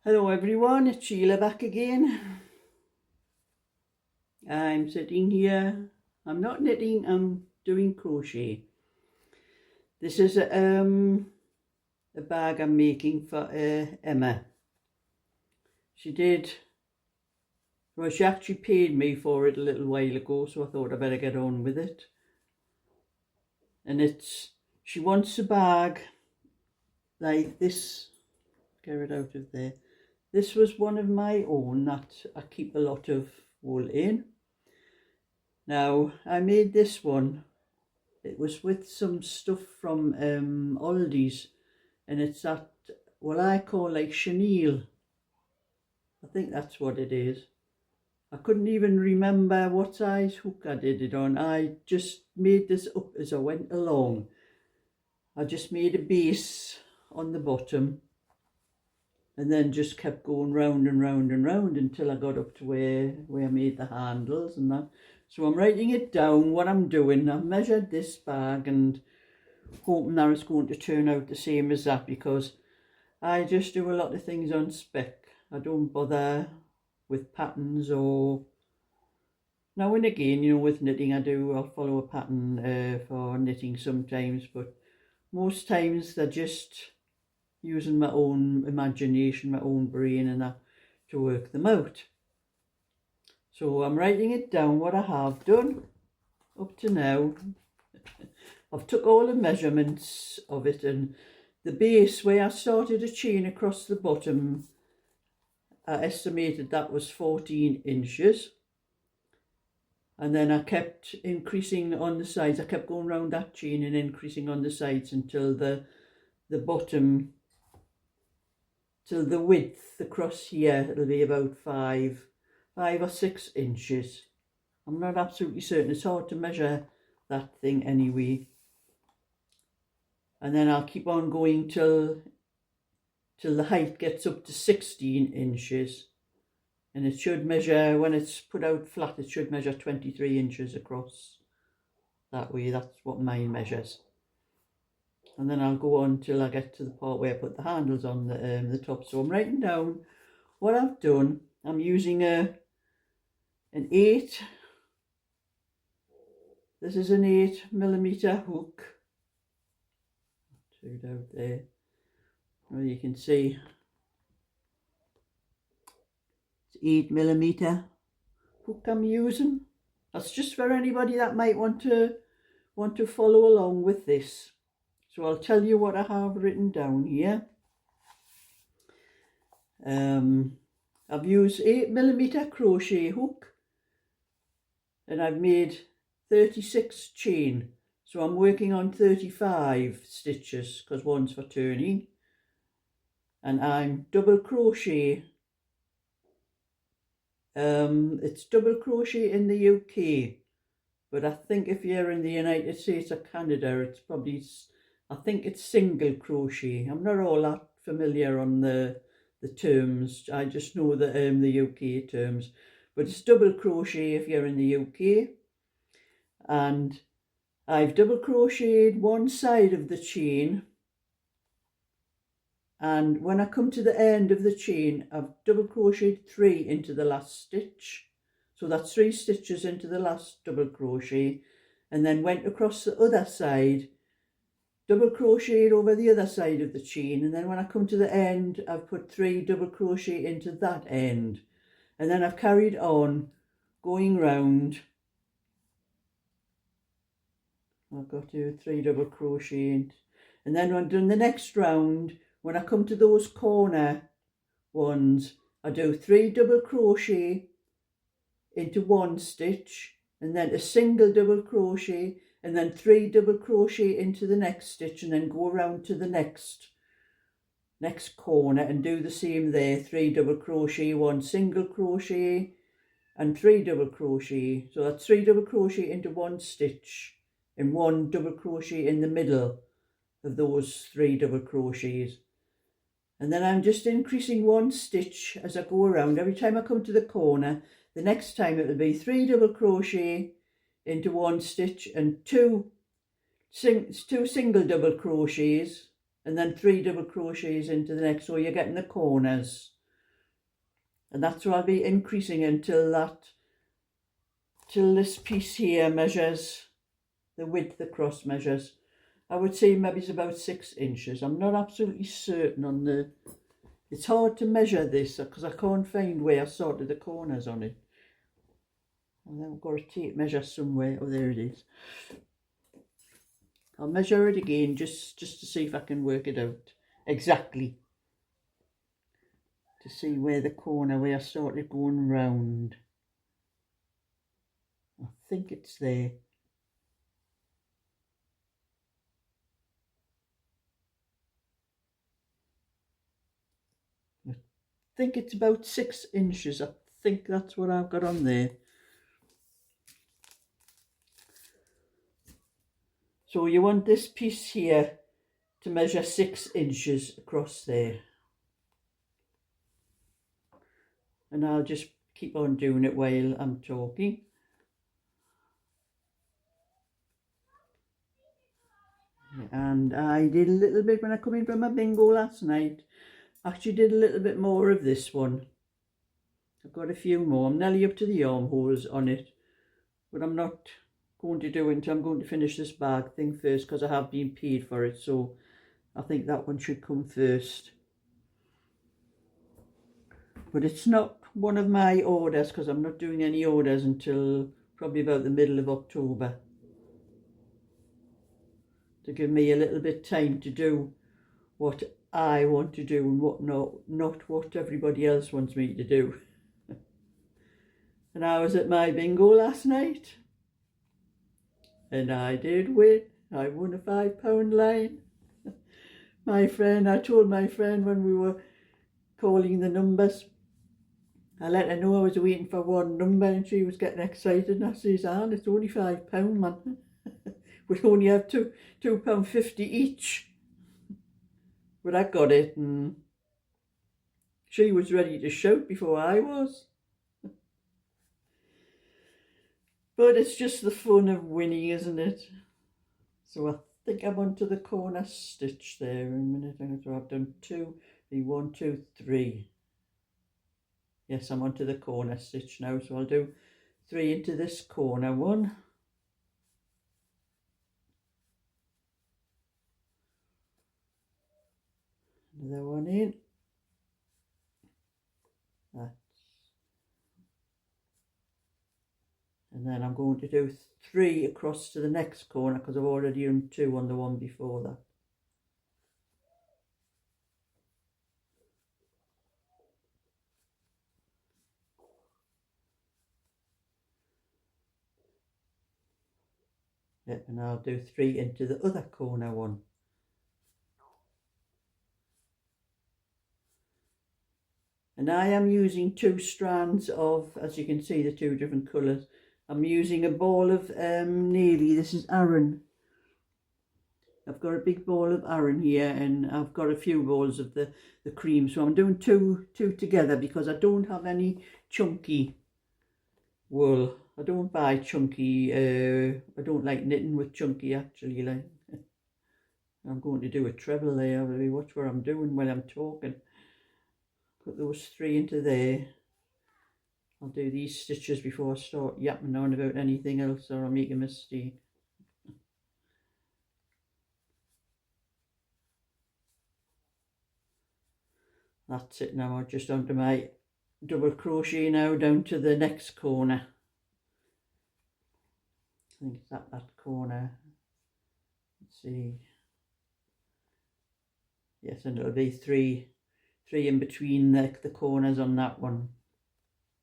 Hello everyone, it's Sheila back again. I'm sitting here, I'm not knitting, I'm doing crochet. This is a bag I'm making for Emma. She actually paid me for it a little while ago, so I thought I better get on with it. And she wants a bag like this. Get it out of there. This was one of my own that I keep a lot of wool in. Now, I made this one. It was with some stuff from Aldi's, and it's that, what I call like chenille. I think that's what it is. I couldn't even remember what size hook I did it on. I just made this up as I went along. I just made a base on the bottom and then just kept going round and round and round until I got up to where I made the handles and that. So I'm writing it down what I'm doing. I've measured this bag and hoping that it's going to turn out the same as that, because I just do a lot of things on spec. I don't bother with patterns, or now and again, you know, with knitting I'll follow a pattern for knitting sometimes, but most times they're just using my own imagination, my own brain and that to work them out. So I'm writing it down what I have done up to now. I've took all the measurements of it, and the base where I started a chain across the bottom, I estimated that was 14 inches. And then I kept increasing on the sides. I kept going around that chain and increasing on the sides until the bottom, till the width across here, it'll be about 5 or 6 inches. I'm not absolutely certain. It's hard to measure that thing anyway. And then I'll keep on going till the height gets up to 16 inches. And it should measure, when it's put out flat, it should measure 23 inches across. That way, that's what mine measures. And then I'll go on till I get to the part where I put the handles on the top. So I'm writing down what I've done. I'm using an 8. This is an 8mm hook. Turn it out there. Well, you can see it's 8mm hook I'm using. That's just for anybody that might want to follow along with this. So I'll tell you what I have written down here. I've used 8mm crochet hook, and I've made 36 chain. So I'm working on 35 stitches because one's for turning. And I'm double crochet. It's double crochet in the UK, but I think if you're in the United States or Canada, it's probably, I think it's single crochet. I'm not all that familiar on the terms. I just know the UK terms, but it's double crochet if you're in the UK. And I've double crocheted one side of the chain, and when I come to the end of the chain, I've double crocheted 3 into the last stitch. So that's 3 stitches into the last double crochet, and then went across the other side, double crocheted over the other side of the chain, and then when I come to the end, I've put 3 double crochet into that end, and then I've carried on going round. I've got to 3 double crochet, and then when I've done the next round, when I come to those corner ones, I do 3 double crochet into one stitch, and then a single double crochet, and then 3 double crochet into the next stitch, and then go around to the next corner and do the same there. 3 double crochet, 1 single crochet, and 3 double crochet. So that's 3 double crochet into one stitch and 1 double crochet in the middle of those 3 double crochets. And then I'm just increasing 1 stitch as I go around. Every time I come to the corner, the next time it will be 3 double crochet into 1 stitch and 2 single double crochets, and then 3 double crochets into the next. So you're getting the corners And that's what I'll be increasing until this piece here measures the width across measures. I would say maybe it's about 6 inches. I'm not absolutely certain on the... It's hard to measure this because I can't find where I sorted the corners on it. And then I've got a tape measure somewhere. Oh, there it is. I'll measure it again just to see if I can work it out exactly. To see where the corner, where I started going round. I think it's there. I think it's about 6 inches. I think that's what I've got on there. So you want this piece here to measure 6 inches across there. And I'll just keep on doing it while I'm talking. And I did a little bit when I come in from my bingo last night. Actually did a little bit more of this one. I've got a few more. I'm nearly up to the armholes on it. But I'm not going to do it until I'm going to finish this bag thing first, because I have been paid for it. So I think that one should come first. But it's not one of my orders, because I'm not doing any orders until probably about the middle of October. To give me a little bit of time to do what I want to do and what not what everybody else wants me to do. And I was at my bingo last night and I did win. I won a £5 line. I told my friend when we were calling the numbers, I let her know I was waiting for one number and she was getting excited, and I says, Anne, it's only £5, man. We only have £2.50 each. But I got it, and she was ready to shout before I was. But it's just the fun of winning, isn't it? So I think I'm onto the corner stitch there in a minute. So I've done 2, 1, 2, 3. Yes, I'm onto the corner stitch now. So I'll do 3 into this corner one. Another one in. And then I'm going to do 3 across to the next corner, because I've already done 2 on the one before that. Yep, and I'll do 3 into the other corner one. And I am using 2 strands of, as you can see, the 2 different colours. I'm using a ball of navy. This is Aran. I've got a big ball of Aran here, and I've got a few balls of the cream. So I'm doing two together because I don't have any chunky wool. I don't buy chunky. I don't like knitting with chunky, actually. Like, I'm going to do a treble there. Watch what I'm doing when I'm talking. Put those 3 into there. I'll do these stitches before I start yapping on about anything else, or I'll make a mistake. That's it now. I'm just onto my double crochet now, down to the next corner. I think it's that corner. Let's see. Yes, and it'll be 3 in between the corners on that one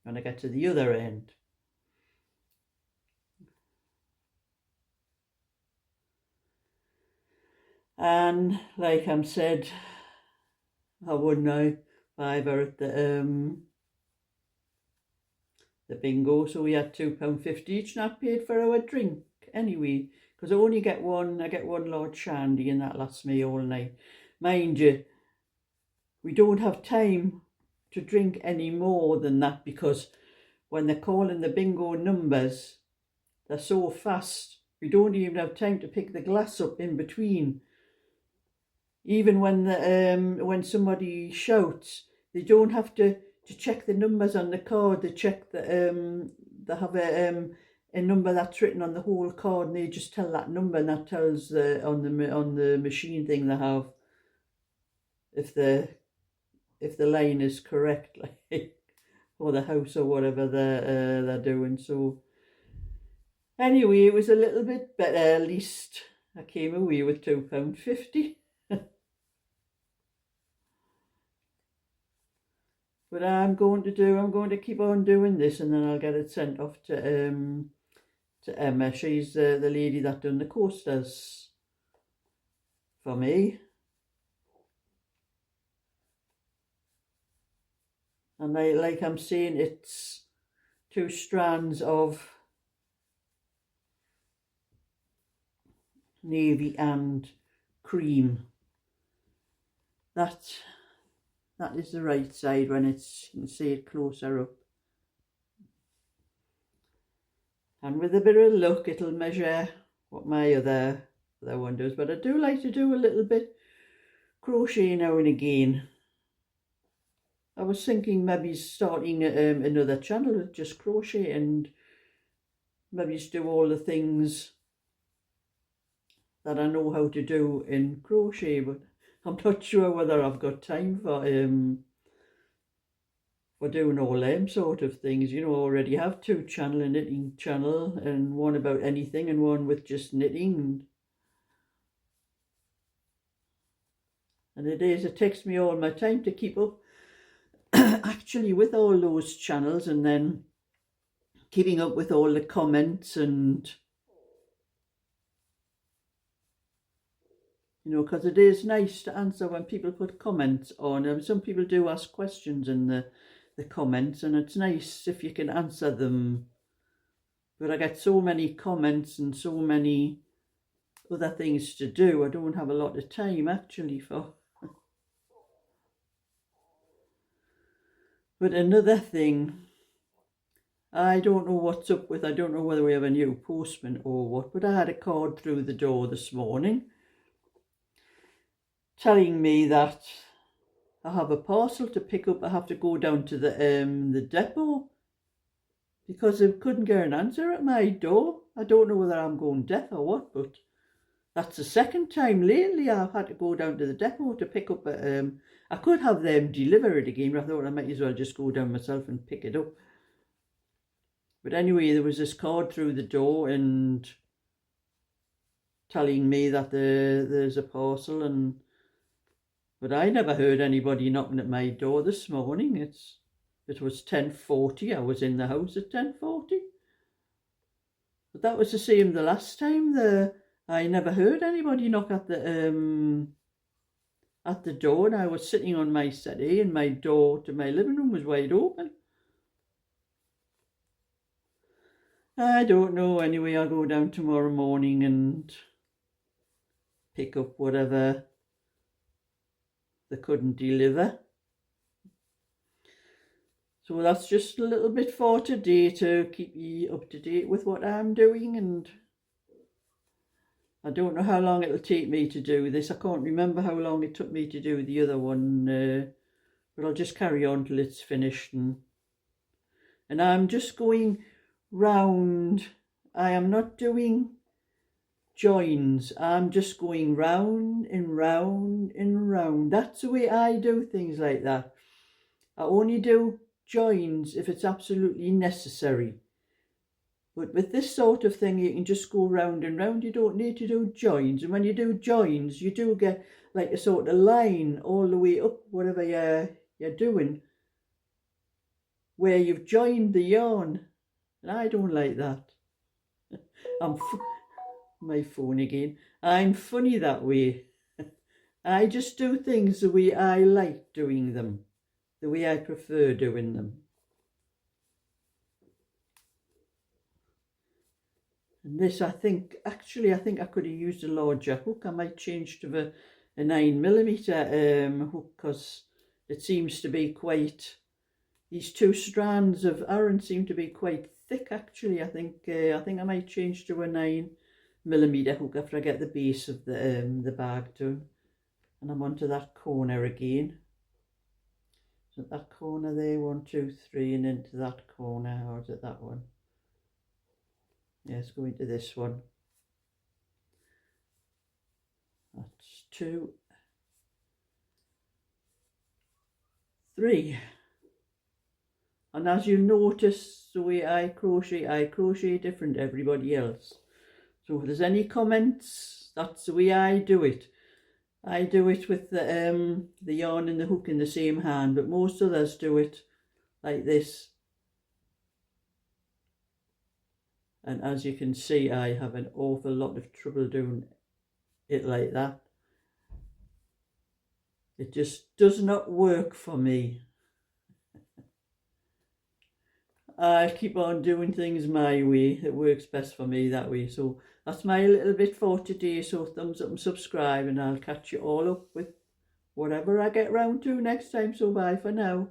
when I get to the other end. And like I said, I won now £5 at the bingo, so we had £2.50 each, and I paid for our drink anyway, because I only get one. I get one large shandy, and that lasts me all night. Mind you, we don't have time to drink any more than that, because when they're calling the bingo numbers, they're so fast. We don't even have time to pick the glass up in between. Even when somebody shouts, they don't have to to check the numbers on the card. They check the they have a number that's written on the whole card, and they just tell that number, and that tells on the machine thing they have if the line is correct, like, or the house or whatever they're doing. So anyway, it was a little bit better. At least I came away with £2.50. But I'm going to keep on doing this, and then I'll get it sent off to Emma. She's the lady that done the coasters for me. And like I'm saying, it's 2 strands of navy and cream. That is the right side when it's, you can see it closer up. And with a bit of luck, it'll measure what my other one does. But I do like to do a little bit crochet now and again. I was thinking maybe starting another channel with just crochet, and maybe just do all the things that I know how to do in crochet, but I'm not sure whether I've got time for doing all them sort of things. You know, I already have 2 channels, a knitting channel and one about anything, and one with just knitting. And it takes me all my time to keep up actually with all those channels, and then keeping up with all the comments, and you know, because it is nice to answer when people put comments on. Some people do ask questions in the comments, and it's nice if you can answer them. But I get so many comments and so many other things to do, I don't have a lot of time actually for. But another thing, I don't know what's up with, I don't know whether we have a new postman or what, but I had a card through the door this morning telling me that I have a parcel to pick up. I have to go down to the depot because I couldn't get an answer at my door. I don't know whether I'm going deaf or what, but that's the second time lately I've had to go down to the depot to pick up I could have them deliver it again, but I thought I might as well just go down myself and pick it up. But anyway, there was this card through the door and telling me that there's a parcel, but I never heard anybody knocking at my door this morning. It was 10:40. I was in the house at 10:40. But that was the same the last time. I never heard anybody knock at the door, and I was sitting on my settee, and my door to my living room was wide open. I don't know. Anyway, I'll go down tomorrow morning and pick up whatever they couldn't deliver. So that's just a little bit for today to keep you up to date with what I'm doing, and I don't know how long it'll take me to do this. I can't remember how long it took me to do the other one, but I'll just carry on till it's finished. And I'm just going round. I am not doing joins. I'm just going round and round and round. That's the way I do things like that. I only do joins if it's absolutely necessary. But with this sort of thing, you can just go round and round. You don't need to do joins. And when you do joins, you do get like a sort of line all the way up, whatever you're doing, where you've joined the yarn. And I don't like that. My phone again. I'm funny that way. I just do things the way I like doing them, the way I prefer doing them. And this, I think I could have used a larger hook. I might change to a 9mm hook, because it seems to be quite, these 2 strands of Aran seem to be quite thick actually. I think I might change to a 9mm hook after I get the base of the bag done. And I'm onto that corner again. So that corner there, 1, 2, 3, and into that corner, or is it that one? Yes, go into this one. That's 2, 3. And as you notice, the way I crochet different to everybody else. So if there's any comments, that's the way I do it. I do it with the yarn and the hook in the same hand, but most others do it like this. And as you can see, I have an awful lot of trouble doing it like that. It just does not work for me. I keep on doing things my way. It works best for me that way. So that's my little bit for today. So thumbs up and subscribe, and I'll catch you all up with whatever I get round to next time. So bye for now.